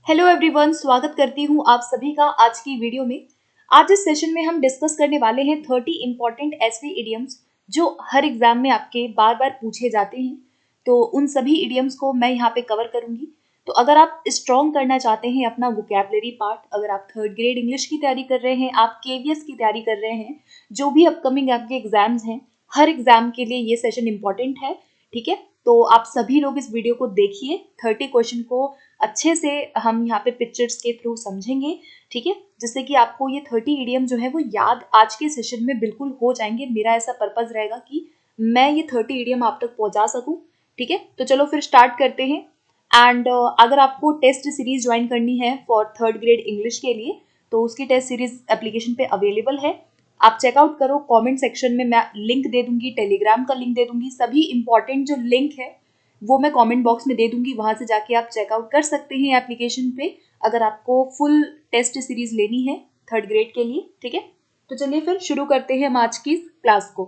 Hello everyone, स्वागत करती हूँ आप सभी का आज की वीडियो में। आज इस सेशन में हम डिस्कस करने वाले हैं 30 इंपॉर्टेंट ऐसे इडियम्स जो हर एग्जाम में आपके बार बार पूछे जाते हैं। तो उन सभी इडियम्स को मैं यहाँ पे कवर करूंगी। तो अगर आप स्ट्रॉन्ग करना चाहते हैं अपना वोकैबुलरी पार्ट, अगर आप थर्ड ग्रेड इंग्लिश की तैयारी कर रहे हैं, आप केवीएस की तैयारी कर रहे हैं, जो भी अपकमिंग आपके एग्जाम्स हैं, हर एग्जाम के लिए ये सेशन इंपॉर्टेंट है। ठीक है, तो आप सभी लोग इस वीडियो को देखिए। 30 क्वेश्चन को अच्छे से हम यहाँ पे पिक्चर्स के थ्रू समझेंगे। ठीक है, जिससे कि आपको ये 30 इडियम जो है वो याद आज के सेशन में बिल्कुल हो जाएंगे। मेरा ऐसा पर्पज रहेगा कि मैं ये 30 इडियम आप तक पहुंचा सकूं। ठीक है, तो चलो फिर स्टार्ट करते हैं। एंड अगर आपको टेस्ट सीरीज ज्वाइन करनी है फॉर थर्ड ग्रेड इंग्लिश के लिए, तो उसकी टेस्ट सीरीज एप्लीकेशन पे अवेलेबल है। आप चेकआउट करो, कमेंट सेक्शन में मैं लिंक दे दूंगी, टेलीग्राम का लिंक दे दूंगी, सभी इंपॉर्टेंट जो लिंक है वो मैं कमेंट बॉक्स में दे दूंगी। वहां से जाके आप चेकआउट कर सकते हैं एप्लीकेशन पे, अगर आपको फुल टेस्ट सीरीज लेनी है थर्ड ग्रेड के लिए। ठीक है, तो चलिए फिर शुरू करते हैं हम आज की क्लास को।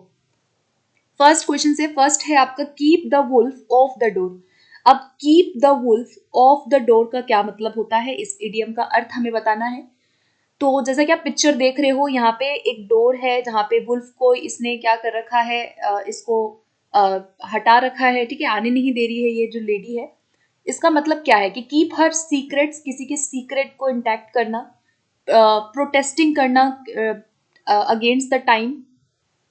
फर्स्ट क्वेश्चन से फर्स्ट है आपका, keep the wolf off the door. अब keep the wolf off the door का क्या मतलब होता है, इस इडियम का अर्थ हमें बताना है। तो जैसा कि आप पिक्चर देख रहे हो, यहाँ पे एक डोर है जहाँ पे वुल्फ को इसने क्या कर रखा है, इसको हटा रखा है। ठीक है, आने नहीं दे रही है ये जो लेडी है। इसका मतलब क्या है कि कीप हर सीक्रेट्स, किसी के सीक्रेट को इंटैक्ट करना, प्रोटेस्टिंग करना against the time,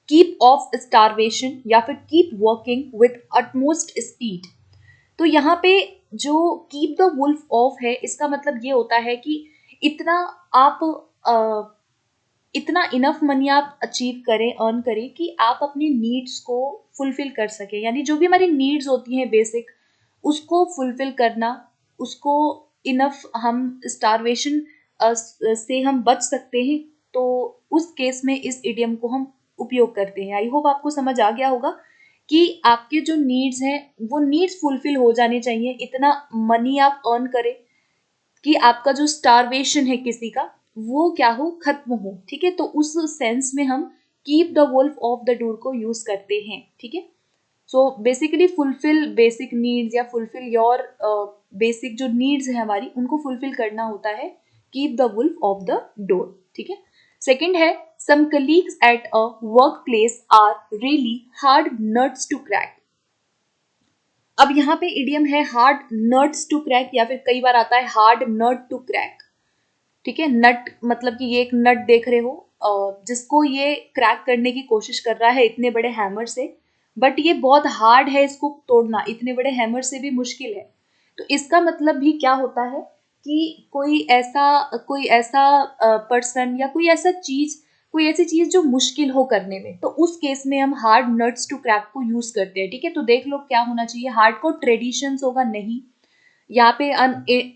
keep of starvation, या फिर keep working with utmost speed. तो यहाँ पे जो कीप द वुल्फ ऑफ है, इसका मतलब ये होता है कि इतना आप इतना इनफ मनी आप अचीव करें, अर्न करें कि आप अपनी नीड्स को फुलफिल कर सकें। यानी जो भी हमारी नीड्स होती हैं बेसिक, उसको फुलफिल करना, उसको इनफ हम स्टारवेशन से हम बच सकते हैं। तो उस केस में इस इडियम को हम उपयोग करते हैं। आई होप आपको समझ आ गया होगा कि आपके जो नीड्स हैं वो नीड्स फुलफिल हो जाने चाहिए, इतना मनी आप अर्न करें कि आपका जो स्टारवेशन है किसी का, वो क्या हो, खत्म हो। ठीक है, तो उस सेंस में हम keep the wolf off the door को यूज करते हैं। ठीक है, so basically fulfil basic needs, या फुलफिल योर बेसिक जो नीड्स है हमारी, उनको फुलफिल करना होता है keep the wolf off the door. ठीक है, सेकेंड है, some colleagues at a work place are really hard nuts to crack. अब यहाँ पे इडियम है हार्ड नट्स टू क्रैक, या फिर कई बार आता है हार्ड नट टू क्रैक। ठीक है, नट मतलब कि ये एक नट देख रहे हो, जिसको ये क्रैक करने की कोशिश कर रहा है इतने बड़े हैमर से, बट ये बहुत हार्ड है, इसको तोड़ना इतने बड़े हैमर से भी मुश्किल है। तो इसका मतलब भी क्या होता है कि कोई ऐसा पर्सन या कोई ऐसी चीज जो मुश्किल हो करने में, तो उस केस में हम हार्ड नट्स टू क्रैक को यूज करते हैं। ठीक है, तो देख लो क्या होना चाहिए, हार्ड को ट्रेडिशंस होगा नहीं, यहाँ पे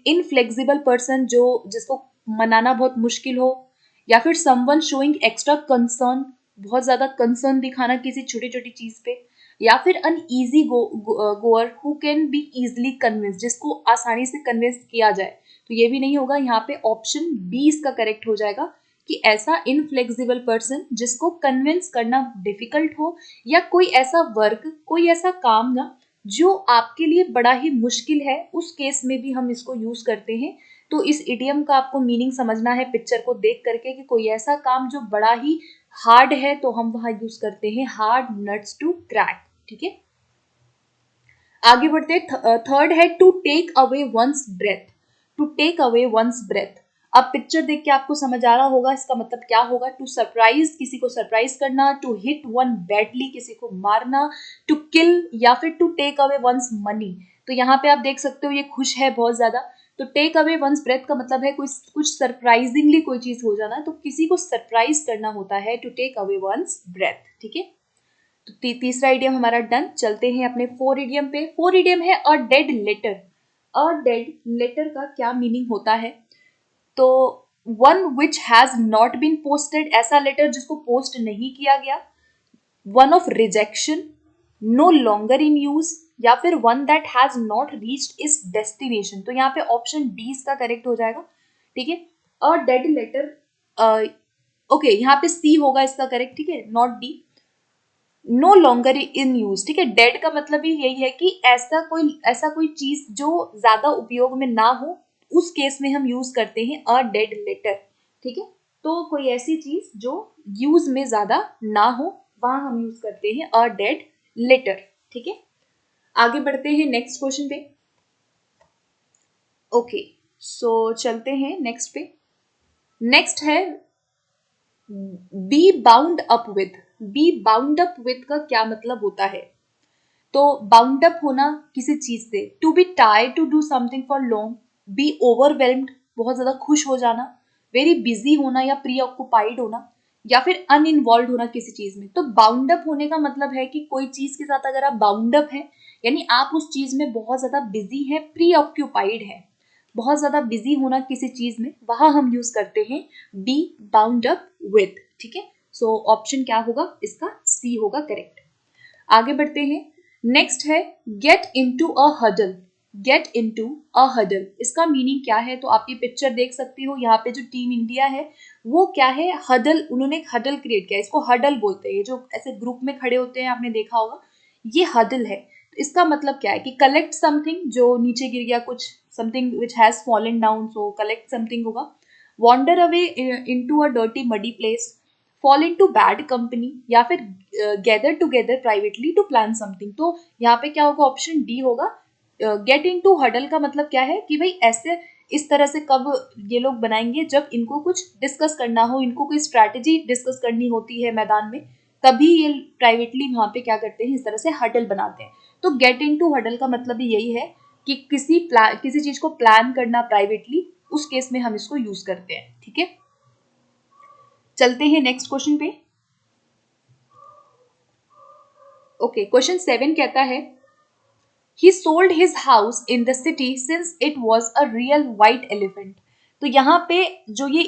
इनफ्लेक्सिबल पर्सन, जो जिसको मनाना बहुत मुश्किल हो, या फिर समवन शोइंग एक्स्ट्रा कंसर्न, बहुत ज्यादा कंसर्न दिखाना किसी छोटी छोटी चीज पे, या फिर an easy goer who can be easily convince, जिसको आसानी से कन्विंस किया जाए। तो ये भी नहीं होगा, यहाँ पे ऑप्शन बी इसका करेक्ट हो जाएगा कि ऐसा इनफ्लेक्सिबल पर्सन जिसको कन्विंस करना डिफिकल्ट हो, या कोई ऐसा वर्क, कोई ऐसा काम ना जो आपके लिए बड़ा ही मुश्किल है, उस केस में भी हम इसको यूज करते हैं। तो इस इडियम का आपको मीनिंग समझना है पिक्चर को देख करके कि कोई ऐसा काम जो बड़ा ही हार्ड है, तो हम वहां यूज करते हैं हार्ड नट्स टू क्रैक। ठीक है, आगे बढ़ते। थर्ड है to take away one's breath. To take away one's breath, अब पिक्चर देख के आपको समझ आ रहा होगा इसका मतलब क्या होगा। टू सरप्राइज, किसी को सरप्राइज करना, टू हिट वन बैडली, किसी को मारना, टू किल, या फिर to take away one's money. तो यहाँ पे आप देख सकते हो ये खुश है बहुत ज्यादा। तो टेक अवे वंस ब्रेथ का मतलब है कुछ सरप्राइजिंगली कोई चीज हो जाना, तो किसी को सरप्राइज करना होता है to take away one's breath. ठीक है, तो तीसरा इडियम हमारा डन। चलते हैं अपने फोर इडियम पे। फोर इडियम है a dead letter. A dead letter का क्या मीनिंग होता है, तो one which has not been posted, ऐसा लेटर जिसको पोस्ट नहीं किया गया, one of rejection, no longer in use, या फिर one that has not reached its destination. तो यहाँ पे ऑप्शन डी इसका करेक्ट हो जाएगा। ठीक है, अ डेड लेटर, ओके यहाँ पे सी होगा इसका करेक्ट। ठीक है, not D, no longer in use. ठीक है, डेड का मतलब ही यही है कि ऐसा कोई चीज जो ज्यादा उपयोग में ना हो, उस केस में हम यूज करते हैं अ डेड लेटर, ठीक है। तो कोई ऐसी चीज जो यूज में ज्यादा ना हो वहां हम यूज करते हैं अ डेड लेटर, ठीक है। आगे बढ़ते हैं नेक्स्ट क्वेश्चन पे। ओके, सो चलते हैं नेक्स्ट पे। नेक्स्ट है be bound up with. Be bound up with का क्या मतलब होता है? तो बाउंड अप होना किसी चीज से, to be tie to do something for long, be overwhelmed बहुत ज्यादा खुश हो जाना, वेरी बिजी होना या प्री ऑक्युपाइड होना, या फिर अनइन्वॉल्व होना किसी चीज में। तो बाउंड अप होने का मतलब है कि कोई चीज के साथ अगर आप बाउंड अप है यानी आप उस चीज में बहुत ज्यादा बिजी है, प्री ऑक्युपाइड है, बहुत ज्यादा बिजी होना किसी चीज में, वहां हम यूज करते हैं बी बाउंड अप विथ, ठीक है। सो ऑप्शन क्या होगा इसका? सी होगा करेक्ट। आगे बढ़ते हैं। नेक्स्ट है get into a huddle. Get into a huddle, इसका मीनिंग क्या है? तो आप ये पिक्चर देख सकती हो, यहाँ पे जो टीम इंडिया है वो क्या है, हडल, उन्होंने एक हडल क्रिएट किया, इसको हडल बोलते हैं, जो ऐसे ग्रुप में खड़े होते हैं, आपने देखा होगा, ये हडल है। तो इसका मतलब क्या है कि कलेक्ट समथिंग, जो नीचे गिर गया कुछ, something which has fallen down, so collect something होगा। Wander away into a dirty muddy place, fall into bad company, या फिर gather together privately to plan something. तो यहाँ पे क्या होगा? ऑप्शन डी होगा। गेट इन टू हडल का मतलब क्या है कि भाई ऐसे इस तरह से कब ये लोग बनाएंगे, जब इनको कुछ डिस्कस करना हो, इनको कोई स्ट्रैटेजी डिस्कस करनी होती है मैदान में, तभी ये प्राइवेटली वहां पे क्या करते हैं, इस तरह से हडल बनाते हैं। तो गेट इन टू हडल का मतलब यही है कि किसी चीज को प्लान करना प्राइवेटली, उस केस में हम इसको यूज करते हैं, ठीक है। चलते हैं नेक्स्ट क्वेश्चन पे। ओके, क्वेश्चन 7 कहता है ही sold his house in the city since it was a real white elephant. तो यहाँ पे जो ये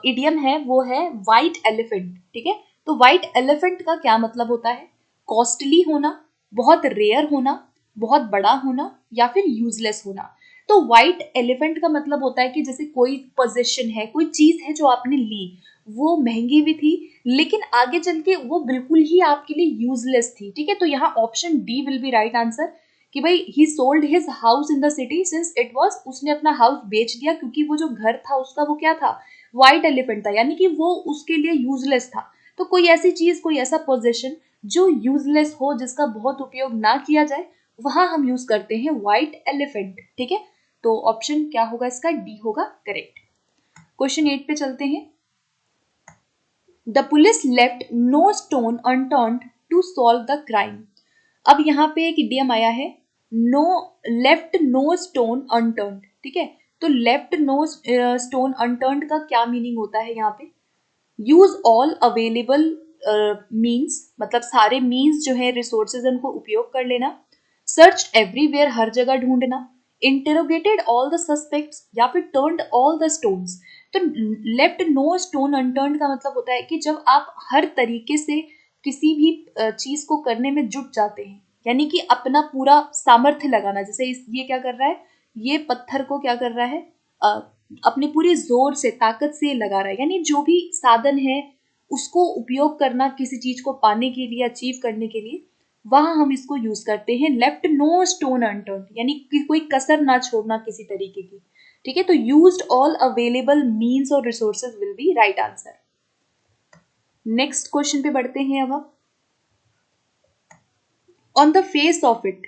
इडियम है वो है वाइट एलिफेंट, ठीक है। तो वाइट एलिफेंट का क्या मतलब होता है? कॉस्टली होना, बहुत रेयर होना, बहुत बड़ा होना, या फिर यूजलेस होना। तो वाइट एलिफेंट का मतलब होता है कि जैसे कोई पोजीशन है, कोई चीज है जो आपने ली, वो महंगी भी थी लेकिन आगे चल के वो बिल्कुल ही आपके लिए यूजलेस थी, ठीक है। तो यहाँ option D will be right answer कि भाई ही sold his house in the city since it was, उसने अपना हाउस बेच दिया क्योंकि वो जो घर था उसका वो क्या था, व्हाइट एलिफेंट था, यानी कि वो उसके लिए यूजलेस था। तो कोई ऐसी चीज, कोई ऐसा पोजीशन जो यूजलेस हो, जिसका बहुत उपयोग ना किया जाए, वहां हम यूज करते हैं व्हाइट एलिफेंट, ठीक है। तो ऑप्शन क्या होगा इसका? डी होगा करेक्ट। क्वेश्चन 8 पे चलते हैं। The police left no stone unturned to solve the crime. अब यहाँ पे एक इडियम आया है, no, left no stone unturned, ठीक है। तो लेफ्ट नो स्टोन अनटर्न्ड का क्या मीनिंग होता है यहाँ पे? यूज ऑल अवेलेबल मीन्स, मतलब सारे मीन्स जो है, रिसोर्सेज, उनको उपयोग कर लेना। सर्च एवरीवेयर, हर जगह ढूंढना। इंटेरोगेटेड ऑल द सस्पेक्ट्स, या फिर टर्न्ड ऑल द स्टोन्स। तो लेफ्ट नो स्टोन अनटर्न्ड का मतलब होता है कि जब आप हर तरीके से किसी भी चीज को करने में जुट जाते हैं, यानी कि अपना पूरा सामर्थ्य लगाना। जैसे ये क्या कर रहा है, ये पत्थर को क्या कर रहा है, अपने पूरे जोर से, ताकत से लगा रहा है, यानी जो भी साधन है उसको उपयोग करना किसी चीज को पाने के लिए, अचीव करने के लिए, वहां हम इसको यूज करते हैं लेफ्ट नो स्टोन अनटर्न, यानी कि कोई कसर ना छोड़ना किसी तरीके की, ठीक है। तो यूज्ड ऑल अवेलेबल मीन्स और resources will be right answer. Next question पे बढ़ते हैं अब हम। On the face of it,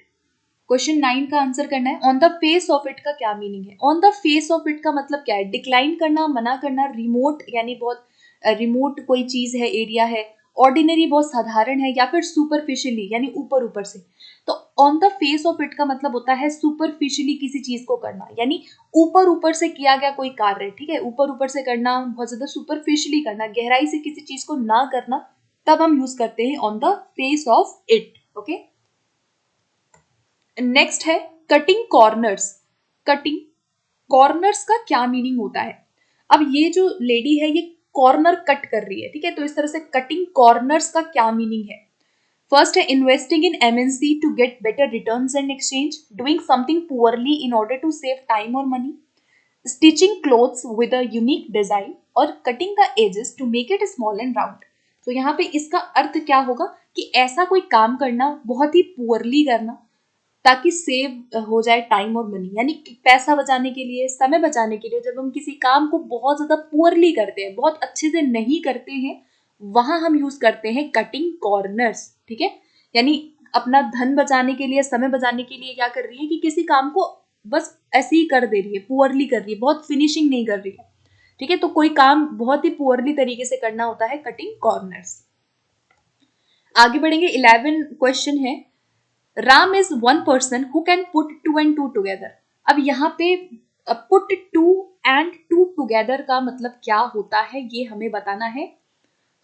question 9 का आंसर करना है। On the face of it का क्या मीनिंग है? On the face of it का मतलब क्या है? डिक्लाइन करना, मना करना, रिमोट यानी बहुत रिमोट कोई चीज है, एरिया है, ऑर्डिनरी बहुत साधारण है, या फिर सुपरफिशियली यानी ऊपर ऊपर से। तो on the face of it का मतलब होता है सुपरफिशियली किसी चीज को करना, यानी ऊपर ऊपर से किया गया कोई कार्य, ठीक है। ऊपर ऊपर से करना, बहुत ज्यादा सुपरफिशियली करना, गहराई से किसी चीज को ना करना, तब हम यूज करते हैं on the face of it, okay. Next है कटिंग कॉर्नर्स। कटिंग कॉर्नर्स का क्या मीनिंग होता है? अब ये जो लेडी है ये कॉर्नर कट कर रही है, ठीक है। तो इस तरह से कटिंग कॉर्नर्स का क्या मीनिंग है? फर्स्ट है investing in MNC to get better returns and exchange, doing something poorly in order to save time और money, stitching clothes with a unique design, और cutting the edges to make it small and round. तो यहाँ पे इसका अर्थ क्या होगा कि ऐसा कोई काम करना, बहुत ही पुअरली करना, ताकि सेव हो जाए टाइम और मनी, यानी कि पैसा बचाने के लिए, समय बचाने के लिए। जब हम किसी काम को बहुत ज्यादा पुअरली करते हैं, बहुत अच्छे से नहीं करते हैं, वहां हम यूज करते हैं कटिंग कॉर्नर्स, ठीक है। यानी अपना धन बचाने के लिए, समय बचाने के लिए क्या कर रही है कि किसी काम को बस ऐसे ही कर दे रही है, पुअरली कर रही है, बहुत फिनिशिंग नहीं कर रही है, ठीक है। तो कोई काम बहुत ही पुअरली तरीके से करना होता है कटिंग कॉर्नर्स। आगे बढ़ेंगे, 11 क्वेश्चन है, Ram is one person who can put two and two together. अब यहाँ पे put two and two together का मतलब क्या होता है ये हमें बताना है।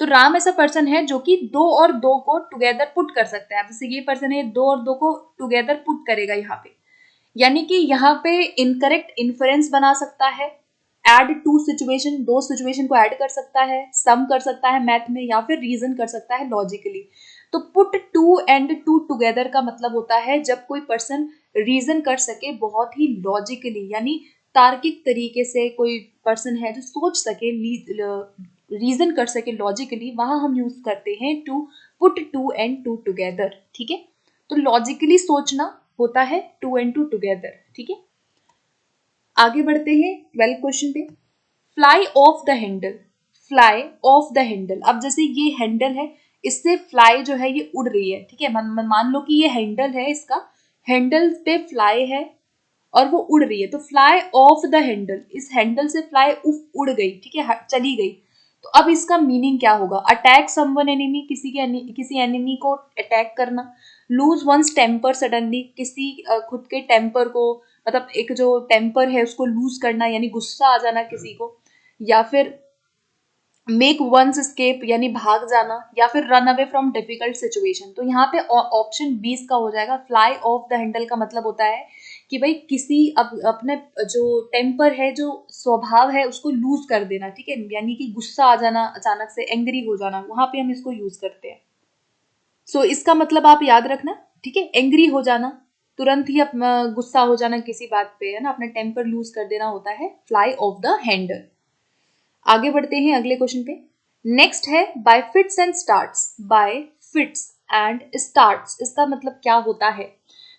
तो राम ऐसा पर्सन है जो कि दो और दो को टुगेदर पुट कर सकता है। जैसे ये पर्सन है, दो और दो को टुगेदर पुट करेगा यहाँ पे, यानी कि यहाँ पे इनकरेक्ट इन्फरेंस बना सकता है, एड टू सिचुएशन, दो सिचुएशन को ऐड कर सकता है, सम कर सकता है मैथ में, या फिर रीजन कर सकता है लॉजिकली। तो put two and two together का मतलब होता है जब कोई पर्सन रीजन कर सके बहुत ही लॉजिकली, यानी तार्किक तरीके से कोई पर्सन है जो सोच सके, रीजन कर सके लॉजिकली, वहां हम यूज करते हैं to put two and two together, ठीक है। तो लॉजिकली सोचना होता है टू एंड टू टुगेदर, ठीक है। आगे बढ़ते हैं 12 क्वेश्चन पे, fly of the handle, fly of the handle. अब जैसे ये हैंडल है, इससे फ्लाई जो है ये उड़ रही है, ठीक है। मान लो कि ये हैंडल है, इसका हैंडल पे फ्लाई है और वो उड़ रही है, तो फ्लाई ऑफ द हैंडल, इस हैंडल से फ्लाई उड़ गई, ठीक है, चली गई। तो अब इसका मीनिंग क्या होगा, अटैक समवन एनिमी, किसी एनिमी को अटैक करना, लूज वंस टेम्पर सडनली, किसी खुद के टेम्पर को, मतलब एक जो टेम्पर है उसको लूज करना, यानी गुस्सा आ जाना किसी को, या फिर मेक वंस एस्केप यानी भाग जाना, या फिर run away from difficult situation. तो यहाँ पे ऑप्शन 20 का हो जाएगा, फ्लाई ऑफ द हैंडल का मतलब होता है कि भाई किसी अपने जो टेम्पर है, जो स्वभाव है, उसको लूज कर देना, ठीक है, यानी कि गुस्सा आ जाना, अचानक से एंग्री हो जाना, वहां पे हम इसको यूज करते हैं। सो इसका मतलब आप याद रखना, ठीक है, एंग्री हो जाना, तुरंत ही गुस्सा हो जाना किसी बात पे, है ना, अपना टेम्पर लूज कर देना होता है फ्लाई ऑफ द हैंडल। आगे बढ़ते हैं अगले क्वेश्चन पे, नेक्स्ट है bye fits and starts, bye fits and starts, इसका मतलब क्या होता है।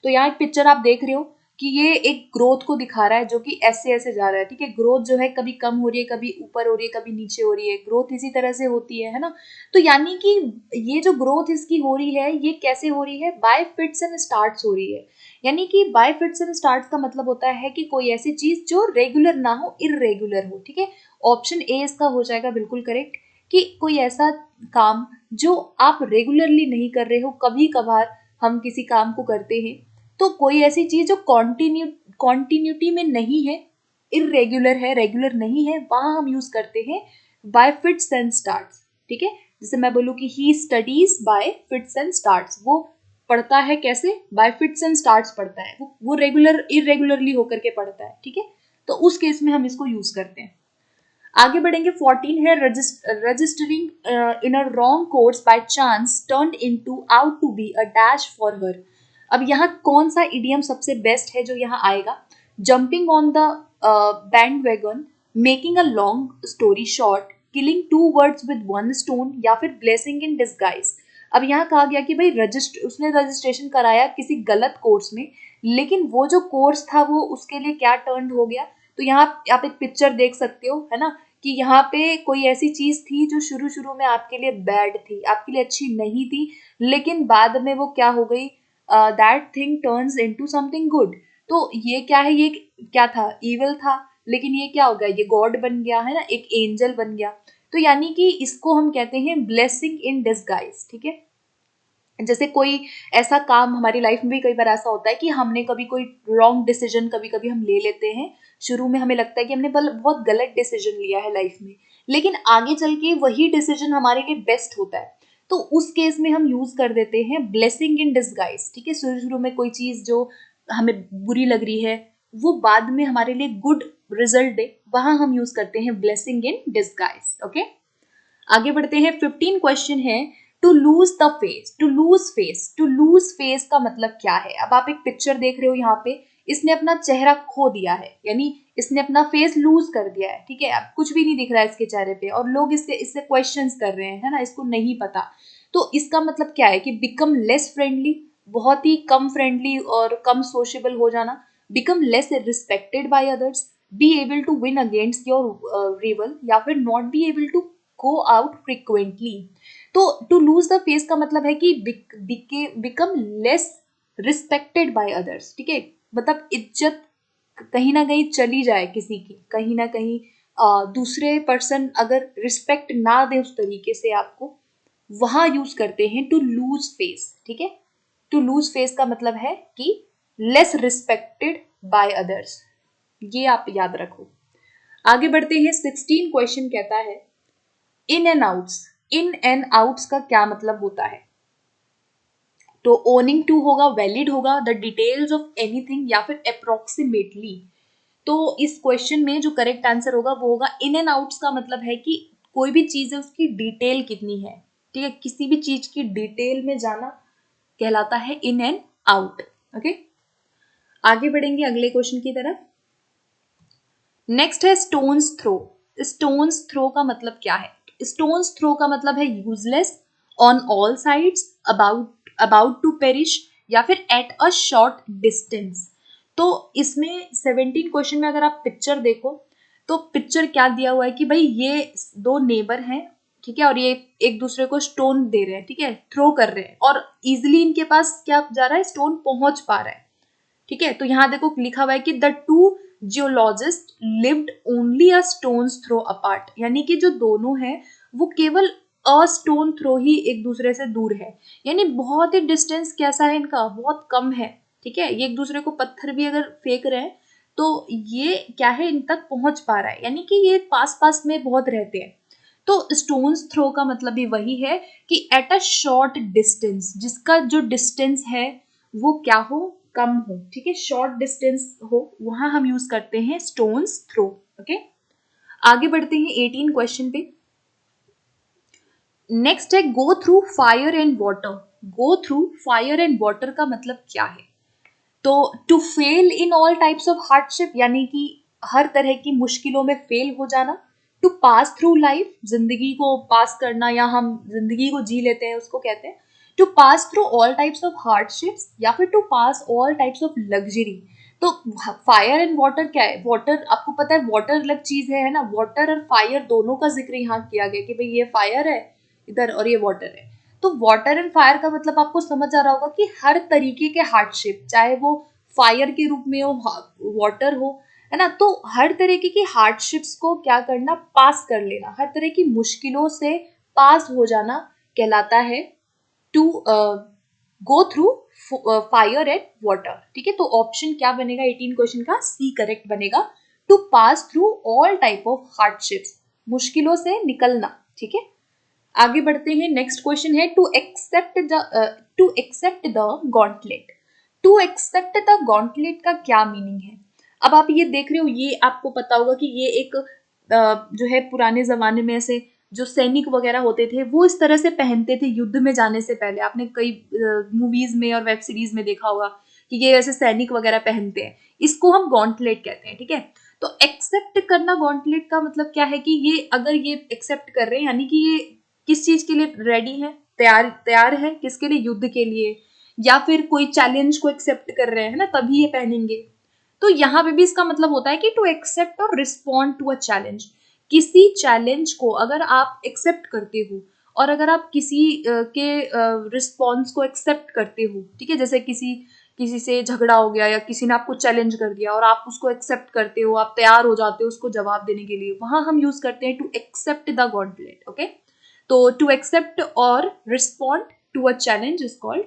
तो यहाँ एक पिक्चर आप देख रहे हो कि ये एक ग्रोथ को दिखा रहा है जो कि ऐसे ऐसे जा रहा है, ठीक है। ग्रोथ जो है कभी कम हो रही है, कभी ऊपर हो रही है, कभी नीचे हो रही है, ग्रोथ इसी तरह से होती है ना। तो यानी कि ये जो ग्रोथ इसकी हो रही है, ये कैसे हो रही है, बाय फिट्स एंड स्टार्ट्स हो रही है। यानी कि बाय फिट्स एंड स्टार्ट्स का मतलब होता है कि कोई ऐसी चीज जो रेगुलर ना हो, इररेगुलर हो, ठीक है। ऑप्शन ए इसका हो जाएगा बिल्कुल करेक्ट, कि कोई ऐसा काम जो आप रेगुलरली नहीं कर रहे हो, कभी कभार हम किसी काम को करते हैं, तो कोई ऐसी चीज जो कॉन्टिन्यूटी में नहीं है, इरेगुलर है, रेगुलर नहीं है, वहां हम यूज करते हैं बाय फिट्स एंड स्टार्ट्स, ठीक है। जैसे मैं बोलूँ कि he studies bye fits and starts, वो पढ़ता है कैसे, बाय फिट्स एंड स्टार्ट्स पढ़ता है, वो रेगुलर इरेगुलरली होकर के पढ़ता है, ठीक है। तो उस केस में हम इसको यूज करते हैं। आगे बढ़ेंगे, 14 है, registering in a wrong course by chance turn into out to be a dash for her. अब यहाँ कौन सा इडियम सबसे बेस्ट है जो यहाँ आएगा, jumping on the bandwagon, making a long story short, killing two words with one stone, या फिर ब्लेसिंग इन डिस्गाइज। अब यहाँ कहा गया कि भाई उसने रजिस्ट्रेशन कराया किसी गलत कोर्स में, लेकिन वो जो कोर्स था वो उसके लिए क्या टर्न हो गया। तो यहाँ आप एक पिक्चर देख सकते हो, है ना, कि यहाँ पे कोई ऐसी चीज थी जो शुरू शुरू में आपके लिए बैड थी, आपके लिए अच्छी नहीं थी, लेकिन बाद में वो क्या हो गई, that thing turns into something good. तो ये क्या है, ये क्या था, इविल था, लेकिन ये क्या हो गया, ये गॉड बन गया, है ना, एक एंजल बन गया। तो यानी कि इसको हम कहते हैं ब्लेसिंग इन डिस्गाइज, ठीक है। जैसे कोई ऐसा काम हमारी लाइफ में भी कई बार ऐसा होता है कि हमने कभी कोई रॉन्ग डिसीजन कभी कभी हम ले लेते हैं, शुरू में हमें लगता है कि हमने बहुत गलत डिसीजन लिया है लाइफ में, लेकिन आगे चल के वही डिसीजन हमारे लिए बेस्ट होता है। तो उस केस में हम यूज कर देते हैं ब्लेसिंग इन डिस्गाइज, ठीक है। शुरू शुरू में कोई चीज जो हमें बुरी लग रही है, वो बाद में हमारे लिए गुड रिजल्ट दे, वहां हम यूज करते हैं ब्लेसिंग इन डिस्गाइज, ओके। आगे बढ़ते हैं, 15 क्वेश्चन है, to lose the face, to lose face, to lose face का मतलब क्या है। अब आप एक पिक्चर देख रहे हो यहाँ पे, इसने अपना चेहरा खो दिया है, यानी इसने अपना फेस लूज कर दिया है, ठीक है। अब कुछ भी नहीं दिख रहा है इसके चेहरे पे, और लोग इससे इससे क्वेश्चंस कर रहे हैं, है ना, इसको नहीं पता। तो इसका मतलब क्या है कि बिकम लेस फ्रेंडली, बहुत ही कम फ्रेंडली और कम सोशेबल हो जाना, become less respected by others, be able to win against your rival, या फिर not be able to go out frequently. तो टू लूज द फेस का मतलब है कि become less respected by others, ठीक है, मतलब इज्जत कहीं ना कहीं चली जाए किसी की, कहीं ना कहीं दूसरे पर्सन अगर रिस्पेक्ट ना दे उस तरीके से आपको, वहां यूज करते हैं टू लूज फेस, ठीक है। टू लूज फेस का मतलब है कि लेस रिस्पेक्टेड बाय अदर्स, ये आप याद रखो। आगे बढ़ते हैं, 16 क्वेश्चन कहता है in and outs. In and outs का क्या मतलब होता है? तो ओनिंग टू होगा, वैलिड होगा, द डिटेल्स ऑफ एनीथिंग, या फिर अप्रोक्सीमेटली। तो इस क्वेश्चन में जो करेक्ट आंसर होगा वो होगा इन एंड आउट्स का मतलब है कि कोई भी चीज है उसकी डिटेल कितनी है, ठीक है, किसी भी चीज की डिटेल में जाना कहलाता है इन एंड आउट। ओके, आगे बढ़ेंगे अगले क्वेश्चन की तरफ। नेक्स्ट है स्टोन्स थ्रो। स्टोन्स थ्रो का मतलब क्या है? स्टोन्स थ्रो का मतलब है useless, on all sides, about to perish, या फिर एट अ शॉर्ट डिस्टेंस। तो इसमें 17 क्वेश्चन में अगर आप पिक्चर देखो तो पिक्चर क्या दिया हुआ है कि भाई ये दो नेबर हैं, ठीक है, और ये एक दूसरे को स्टोन दे रहे हैं, ठीक है, थ्रो कर रहे हैं, और इजिली इनके पास क्या जा रहा है, स्टोन पहुंच पा रहा है, ठीक है। तो यहाँ देखो लिखा हुआ है कि the two geologist lived only a stone's throw apart, यानी कि जो दोनों हैं वो केवल अ स्टोन थ्रो ही एक दूसरे से दूर है, यानी बहुत ही डिस्टेंस कैसा है इनका, बहुत कम है, ठीक है। ये एक दूसरे को पत्थर भी अगर फेंक रहे हैं तो ये क्या है, इन तक पहुंच पा रहा है, यानी कि ये पास पास में बहुत रहते हैं। तो स्टोन्स थ्रो का मतलब भी वही है कि एट अ शॉर्ट डिस्टेंस, जिसका जो डिस्टेंस है वो क्या हो, कम हो, ठीक है, शॉर्ट डिस्टेंस हो, वहां हम यूज करते हैं स्टोन्स थ्रो। ओके, आगे बढ़ते हैं 18 क्वेश्चन पे। नेक्स्ट है go through fire and water. Go through fire and water का मतलब क्या है? तो to fail in all types of hardship, यानी कि हर तरह की मुश्किलों में फेल हो जाना। टू पास थ्रू लाइफ, जिंदगी को पास करना, या हम जिंदगी को जी लेते हैं उसको कहते हैं। To pass through all types of hardships, या फिर to pass all types of luxury. तो फायर एंड वाटर क्या है? वाटर आपको पता है, वाटर अलग चीज है ना, वाटर और फायर दोनों का जिक्र यहाँ किया गया कि भाई ये फायर है इधर और ये वाटर है। तो वाटर एंड फायर का मतलब आपको समझ आ रहा होगा कि हर तरीके के हार्डशिप, चाहे वो फायर के रूप में हो, वाटर हो, है ना, तो हर तरीके की हार्डशिप्स को क्या करना, पास कर लेना, हर तरह की मुश्किलों से पास हो जाना कहलाता है to go through fire and water, ठीक है। तो ऑप्शन क्या बनेगा 18 क्वेश्चन का? सी करेक्ट बनेगा, to pass through all type of hardships, मुश्किलों से निकलना, ठीक है। आगे बढ़ते हैं, नेक्स्ट क्वेश्चन है to accept the gauntlet. To accept the gauntlet का क्या मीनिंग है? अब आप ये देख रहे हो, ये आपको पता होगा कि ये एक जो है पुराने जमाने में ऐसे जो सैनिक वगैरह होते थे वो इस तरह से पहनते थे युद्ध में जाने से पहले। आपने कई मूवीज में और वेब सीरीज में देखा होगा कि ये ऐसे सैनिक वगैरह पहनते हैं, इसको हम गॉन्टलेट कहते हैं, ठीक है। तो एक्सेप्ट करना गॉन्टलेट का मतलब क्या है कि ये अगर ये एक्सेप्ट कर रहे हैं, यानी कि ये किस चीज के लिए रेडी है, तैयार तैयार है, किसके लिए, युद्ध के लिए, या फिर कोई चैलेंज को एक्सेप्ट कर रहे हैं ना, तभी ये पहनेंगे। तो यहाँ पे भी इसका मतलब होता है कि टू एक्सेप्ट और रिस्पॉन्ड टू अ चैलेंज। किसी चैलेंज को अगर आप एक्सेप्ट करते हो और अगर आप किसी के रिस्पॉन्स को एक्सेप्ट करते हो, ठीक है, जैसे किसी किसी से झगड़ा हो गया या किसी ने आपको चैलेंज कर दिया और आप उसको एक्सेप्ट करते हो, आप तैयार हो जाते हो उसको जवाब देने के लिए, वहां हम यूज करते हैं to accept the gauntlet. Okay, तो टू एक्सेप्ट और respond to a challenge is called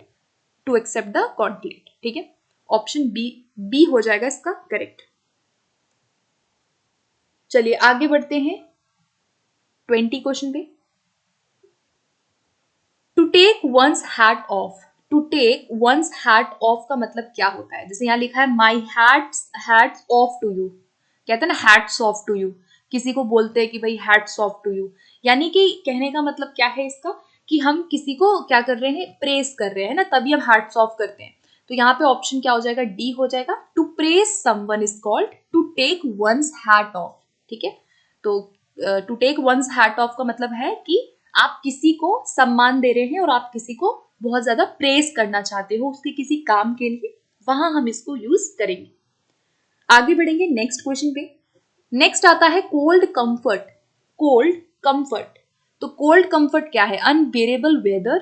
to accept the gauntlet, ठीक है। ऑप्शन बी बी हो जाएगा इसका करेक्ट। चलिए आगे बढ़ते हैं 20 क्वेश्चन पे। To take one's hat off. To take one's hat off का मतलब क्या होता है? जैसे यहाँ लिखा है my hats off to you, कहते हैं ना हैट्स ऑफ टू यू, किसी को बोलते हैं कि भाई हैट्स ऑफ टू यू, यानी कि कहने का मतलब क्या है इसका, कि हम किसी को क्या कर रहे हैं, प्रेस कर रहे हैं ना, तभी हम हैट्स ऑफ करते हैं। तो यहाँ पे ऑप्शन क्या हो जाएगा, डी हो जाएगा, to press someone is called to take one's hat off, ठीक है। तो to take one's hat off का मतलब है कि आप किसी को सम्मान दे रहे हैं और आप किसी को बहुत ज्यादा प्रेस करना चाहते हो उसके किसी काम के लिए, वहां हम इसको यूज करेंगे। आगे बढ़ेंगे नेक्स्ट क्वेश्चन पे। नेक्स्ट आता है कोल्ड कंफर्ट। कोल्ड कंफर्ट, तो कोल्ड कंफर्ट क्या है? Unbearable weather,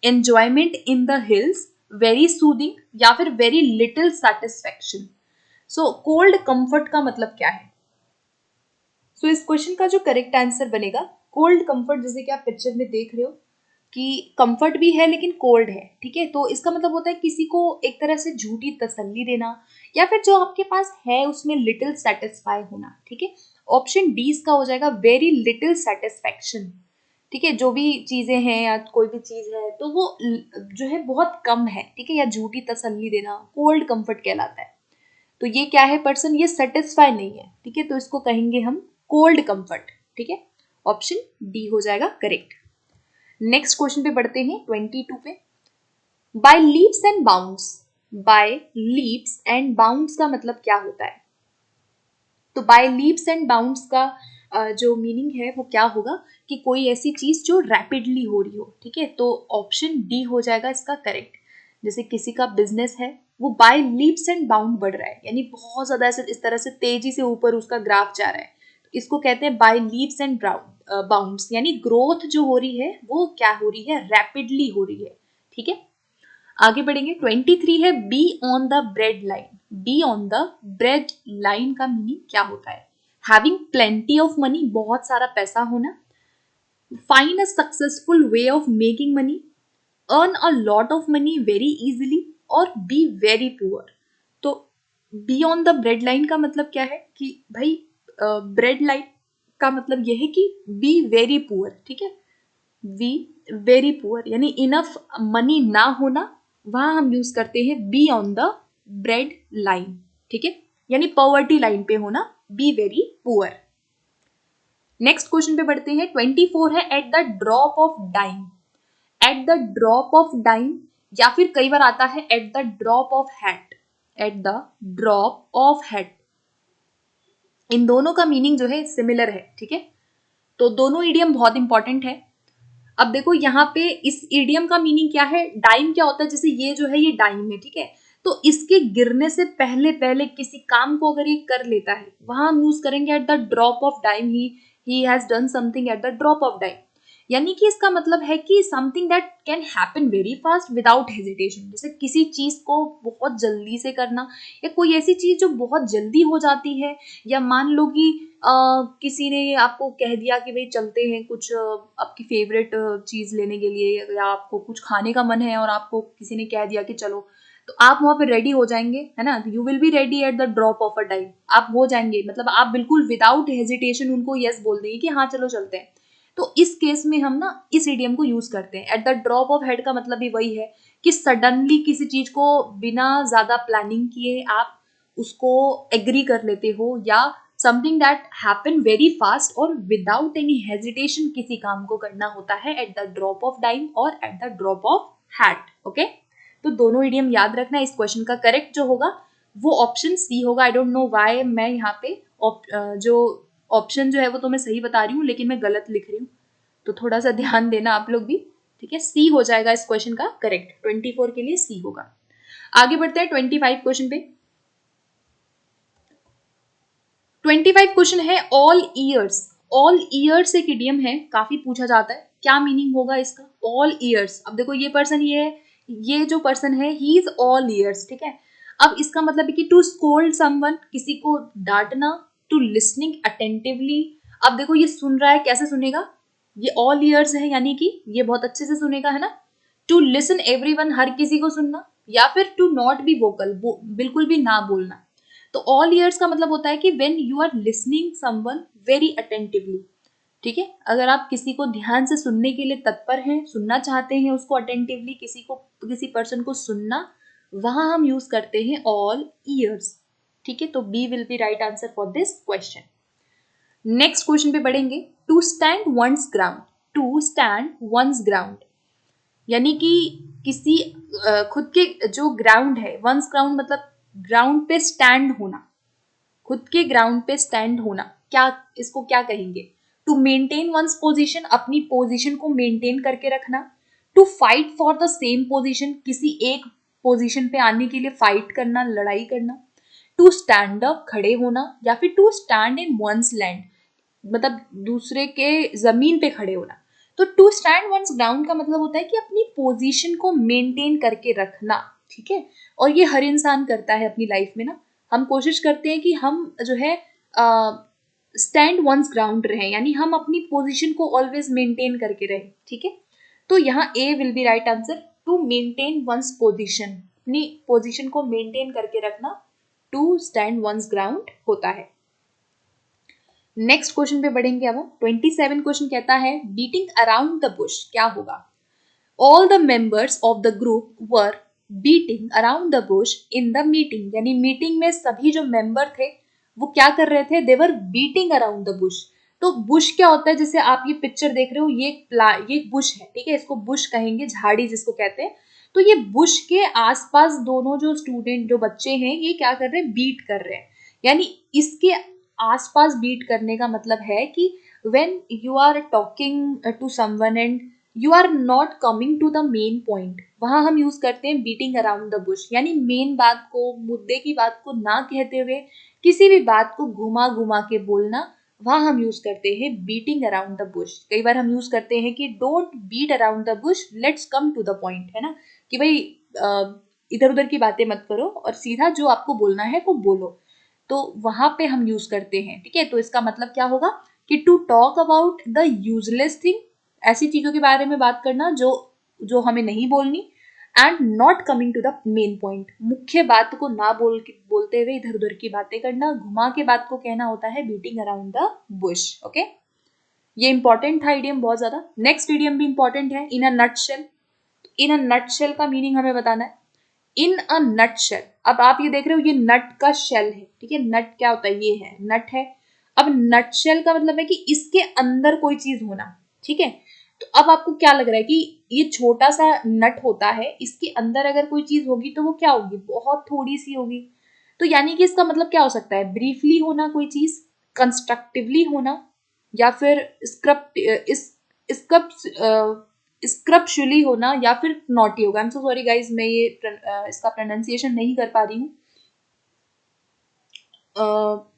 enjoyment in the hills, very soothing, या फिर very little satisfaction. So cold comfort का मतलब क्या है? सो इस क्वेश्चन का जो करेक्ट आंसर बनेगा कोल्ड कंफर्ट, जैसे कि आप पिक्चर में देख रहे हो कि कंफर्ट भी है लेकिन कोल्ड है, ठीक है। तो इसका मतलब होता है किसी को एक तरह से झूठी तसल्ली देना, या फिर जो आपके पास है उसमें लिटिल सेटिस्फाई होना, ठीक है। ऑप्शन डी इसका हो जाएगा वेरी लिटिल सेटिस्फैक्शन, ठीक है। जो भी चीजें हैं या कोई भी चीज है तो वो जो है बहुत कम है, ठीक है, या झूठी तसल्ली देना कोल्ड कंफर्ट कहलाता है। तो ये क्या है पर्सन, ये सेटिस्फाई नहीं है, ठीक है, तो इसको कहेंगे हम कोल्ड कंफर्ट, ठीक है। ऑप्शन डी हो जाएगा करेक्ट। नेक्स्ट क्वेश्चन पे बढ़ते हैं 22 पे। By leaps and bounds, by leaps and bounds का मतलब क्या होता है? तो बाय लीप्स एंड बाउंड्स का जो मीनिंग है वो क्या होगा कि कोई ऐसी चीज जो रैपिडली हो रही हो, ठीक है। तो ऑप्शन डी हो जाएगा इसका करेक्ट। जैसे किसी का बिजनेस है वो बाय लीप्स एंड बाउंड बढ़ रहा है, यानी बहुत ज्यादा ऐसे इस तरह से तेजी से ऊपर उसका ग्राफ जा रहा है, तो इसको कहते हैं बाय लीप्स एंड बाउंड्स, यानी ग्रोथ जो हो रही है वो क्या हो रही है, रैपिडली हो रही है, ठीक है। आगे बढ़ेंगे 23 है be on the bread line. Be on the bread line का मीनिंग क्या होता है? हैविंग प्लेंटी ऑफ मनी, बहुत सारा पैसा होना, find a successful way of making money, earn a lot of money very easily, और बी वेरी पुअर। तो be on the bread line का मतलब क्या है कि भाई ब्रेड लाइन का मतलब यह है कि बी वेरी पुअर, ठीक है। वी वेरी पुअर यानी इनफ मनी ना होना, वहां हम यूज करते हैं be on the bread line, ठीक है, यानी पॉवर्टी लाइन पे होना, be very poor. Next question पे बढ़ते हैं 24 है at the drop of dime. Eight the drop of dime, या फिर कई बार आता है at the drop of hat. Eight the drop of hat, इन दोनों का मीनिंग जो है सिमिलर है, ठीक है। तो दोनों इडियम बहुत इंपॉर्टेंट है। अब देखो यहाँ पे इस इडियम का मीनिंग क्या है, डाइम क्या होता है, जैसे ये जो है ये डाइम है, ठीक है। तो इसके गिरने से पहले पहले किसी काम को अगर ये कर लेता है, वहां हम यूज करेंगे at the drop of dime, he has done something at the drop of dime. यानी कि इसका मतलब है कि something that can happen very fast without hesitation, जैसे किसी चीज को बहुत जल्दी से करना, या कोई ऐसी चीज जो बहुत जल्दी हो जाती है, या मान लो कि किसी ने आपको कह दिया कि भाई चलते हैं कुछ आपकी फेवरेट चीज लेने के लिए, या आपको कुछ खाने का मन है और आपको किसी ने कह दिया कि चलो, तो आप वहां पे रेडी हो जाएंगे, है ना। You will be ready eight the drop of a time, आप हो जाएंगे, मतलब आप बिल्कुल विदाउट हेजिटेशन उनको यस बोल देंगे कि हाँ चलो चलते हैं। तो इस केस में हम ना इस इडियम को यूज करते हैं। Eight the drop of head का मतलब भी वही है कि सडनली किसी चीज को बिना ज्यादा प्लानिंग किए आप उसको एग्री कर लेते हो, या something that happen very fast और विदाउट एनी हेजिटेशन किसी काम को करना होता है at the drop of time और at the drop of hat, okay. तो दोनों इडियम याद रखना। इस क्वेश्चन का करेक्ट जो होगा वो ऑप्शन सी होगा। आई डोंट नो व्हाई मैं यहाँ पे जो ऑप्शन जो है वो तो मैं सही बता रही हूँ लेकिन मैं गलत लिख रही हूँ, तो थोड़ा सा ध्यान देना आप लोग भी, ठीक है। सी हो जाएगा इस क्वेश्चन का करेक्ट, 24 के लिए सी होगा। आगे बढ़ते हैं 25 क्वेश्चन पे। 25 क्वेश्चन है ऑल ईयर्स। ऑल ईयर्स एक इडियम है, काफी पूछा जाता है, क्या मीनिंग होगा इसका ऑल ईयर्स। अब देखो ये पर्सन, ये जो पर्सन है ही इज ऑल ईयर्स, ठीक है। अब इसका मतलब है कि टू स्कोल्ड समवन, किसी को डांटना, टू लिसनिंग अटेंटिवली। अब देखो ये सुन रहा है, कैसे सुनेगा, ये ऑल ईयर्स है यानी कि ये बहुत अच्छे से सुनेगा, है ना। टू लिसन एवरीवन, हर किसी को सुनना, या फिर टू नॉट बी वोकल, बिल्कुल भी ना बोलना। तो ऑल ईयर्स का मतलब होता है कि when you are listening someone very attentively, ठीक है। अगर आप किसी को ध्यान से सुनने के लिए तत्पर हैं, सुनना चाहते हैं उसको अटेंटिवली, किसी पर्सन को सुनना, वहां हम यूज करते हैं ऑल ईयर्स, ठीक है। तो B will be right answer for this question. Next question पे बढ़ेंगे। To stand one's ground. To stand one's ground यानी कि किसी खुद के जो ग्राउंड है, वंस ग्राउंड मतलब ग्राउंड पे स्टैंड होना, खुद के ग्राउंड पे स्टैंड होना, क्या इसको क्या कहेंगे? टू मेंटेन वंस पोजीशन, अपनी पोजीशन को मेंटेन करके रखना। To fight for the same position, किसी एक पोजीशन पे आने के लिए फाइट करना, लड़ाई करना। टू स्टैंड अप, खड़े होना, या फिर to stand in one's land, मतलब दूसरे के जमीन पे खड़े होना। तो टू स्टैंड वंस ग्राउंड का मतलब होता है कि अपनी पोजीशन को मेंटेन करके रखना, ठीक है। और ये हर इंसान करता है अपनी लाइफ में ना, हम कोशिश करते हैं कि हम जो है स्टैंड वंस ग्राउंड रहें, यानी हम अपनी पोजीशन को ऑलवेज मेंटेन करके रहें, ठीक है। तो यहाँ A will be right answer, to maintain one's position, अपनी पोजीशन को मेंटेन करके रखना टू स्टैंड वंस ग्राउंड होता है। नेक्स्ट क्वेश्चन पे बढ़ेंगे अब हम। 27 क्वेश्चन कहता है बीटिंग अराउंड द बुश क्या होगा? All the members of the group were beating around the Bush in the meeting, यानी मीटिंग में सभी जो मेंबर थे वो क्या कर रहे थे? दे वर बीटिंग अराउंड द बुश। तो बुश क्या होता है? जैसे आप ये पिक्चर देख रहे हो, ये बुश है, ठीक है, इसको बुश कहेंगे, झाड़ी जिसको कहते हैं। तो ये बुश के आसपास दोनों जो स्टूडेंट, जो बच्चे हैं, ये क्या कर रहे हैं? बीट कर रहे हैं। यानी इसके आसपास बीट करने का मतलब है कि when you are talking to someone and you are not coming to the main point, वहां हम यूज करते हैं बीटिंग अराउंड द बुश, यानी मेन बात को, मुद्दे की बात को ना कहते हुए किसी भी बात को घुमा घुमा के बोलना, वहां हम यूज करते हैं बीटिंग अराउंड द बुश। कई बार हम यूज करते हैं कि don't beat around the bush, let's come to the point, है ना, कि भाई इधर उधर की बातें मत करो और सीधा जो आपको बोलना है वो बोलो। तो वहां पे हम यूज करते हैं, ठीक है। तो इसका मतलब क्या होगा कि to talk about the useless thing, ऐसी चीजों के बारे में बात करना जो जो हमें नहीं बोलनी, and not coming to the main point, मुख्य बात को ना बोलते हुए इधर उधर की बातें करना, घुमा के बात को कहना होता है beating around the bush. Okay, ये इंपॉर्टेंट था इडियम बहुत ज्यादा। नेक्स्ट इडियम भी इंपॉर्टेंट है, in a nutshell. In a nutshell का मीनिंग हमें बताना है। इन अ नट शेल, अब आप ये देख रहे हो ये नट का शेल है, ठीक है, नट क्या होता है? ये है, नट है। अब नट शेल का मतलब है कि इसके अंदर कोई चीज होना, ठीक है। तो अब आपको क्या लग रहा है कि ये छोटा सा नट होता है, इसके अंदर अगर कोई चीज होगी तो वो क्या होगी? बहुत थोड़ी सी होगी। तो यानी कि इसका मतलब क्या हो सकता है? ब्रीफली होना कोई चीज, कंस्ट्रक्टिवली होना, या फिर स्क्रप्चुअली होना, या फिर नॉटी होगा। I am so sorry guys, मैं ये इसका प्रोनाउंसिएशन नहीं कर पा रही हूँ।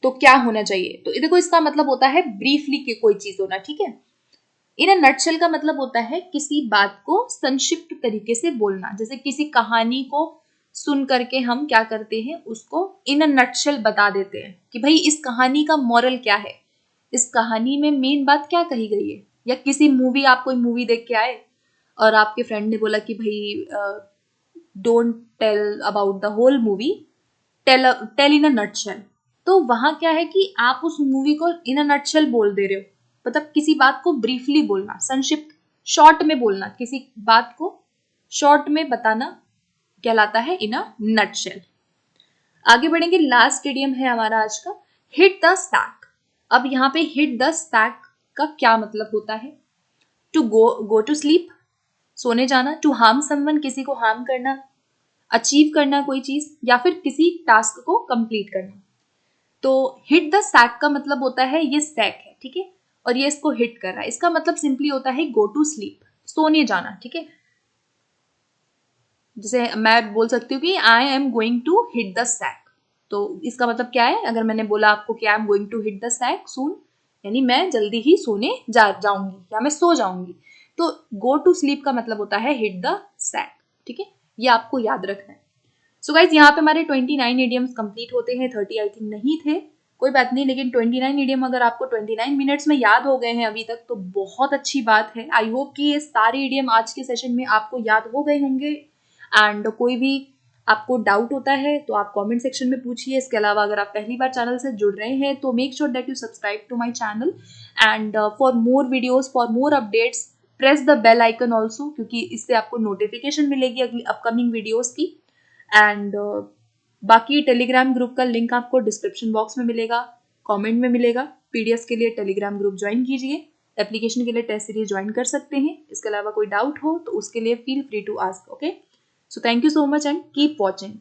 तो क्या होना चाहिए? तो देखो इसका मतलब होता है ब्रीफली की कोई चीज होना, ठीक है। इन अ नटशेल का मतलब होता है किसी बात को संक्षिप्त तरीके से बोलना। जैसे किसी कहानी को सुन करके हम क्या करते हैं? उसको इन अ नटशेल बता देते हैं कि भाई इस कहानी का मॉरल क्या है, इस कहानी में मेन बात क्या कही गई है। या किसी मूवी, आप कोई मूवी देख के आए और आपके फ्रेंड ने बोला कि भाई don't tell about the whole movie, tell tell in a nutshell. तो वहां क्या है कि आप उस मूवी को इन अ नटशेल बोल दे रहे हो, मतलब किसी बात को ब्रीफली बोलना, संक्षिप्त, शॉर्ट में बोलना, किसी बात को शॉर्ट में बताना कहलाता है इन अ नटशेल। आगे बढ़ेंगे, लास्ट इडियम है हमारा आज का, हिट द स्टैक। अब यहाँ पे हिट द स्टैक का क्या मतलब होता है? टू गो टू स्लीप, सोने जाना। टू हार्म समवन, किसी को हार्म करना। अचीव करना कोई चीज, या फिर किसी टास्क को कंप्लीट करना। तो हिट द सैक का मतलब होता है ये सैक है, ठीक है, और ये इसको हिट कर रहा है। इसका मतलब सिंपली होता है गो टू स्लीप, सोने जाना, ठीक है। जैसे मैं बोल सकती हूँ कि I am going to hit the sack, तो इसका मतलब क्या है? अगर मैंने बोला आपको कि I am going to hit the sack soon, यानी मैं जल्दी ही सोने जाऊंगी या मैं सो जाऊंगी। तो गो टू स्लीप का मतलब होता है हिट द सैक, ठीक है, ये आपको याद रखना है। सो गाइज यहाँ पे हमारे 29 इडियम्स कंप्लीट होते हैं, 30 आई थिंक नहीं थे, कोई बात नहीं, लेकिन 29 इडियम अगर आपको 29 मिनट्स में याद हो गए हैं अभी तक तो बहुत अच्छी बात है। आई होप कि ये सारे इडियम आज के सेशन में आपको याद हो गए होंगे। एंड कोई भी आपको डाउट होता है तो आप कमेंट सेक्शन में पूछिए। इसके अलावा अगर आप पहली बार चैनल से जुड़ रहे हैं तो make sure that you subscribe to my channel, and for more videos, for more updates press the bell icon also, क्योंकि इससे आपको नोटिफिकेशन मिलेगी अगली अपकमिंग वीडियोस की। एंड बाकी टेलीग्राम ग्रुप का लिंक आपको डिस्क्रिप्शन बॉक्स में मिलेगा, कमेंट में मिलेगा। पीडीएफ के लिए टेलीग्राम ग्रुप ज्वाइन कीजिए, एप्लीकेशन के लिए टेस्ट सीरीज ज्वाइन कर सकते हैं। इसके अलावा कोई डाउट हो तो उसके लिए feel free to ask. Okay, so thank you so much and keep watching.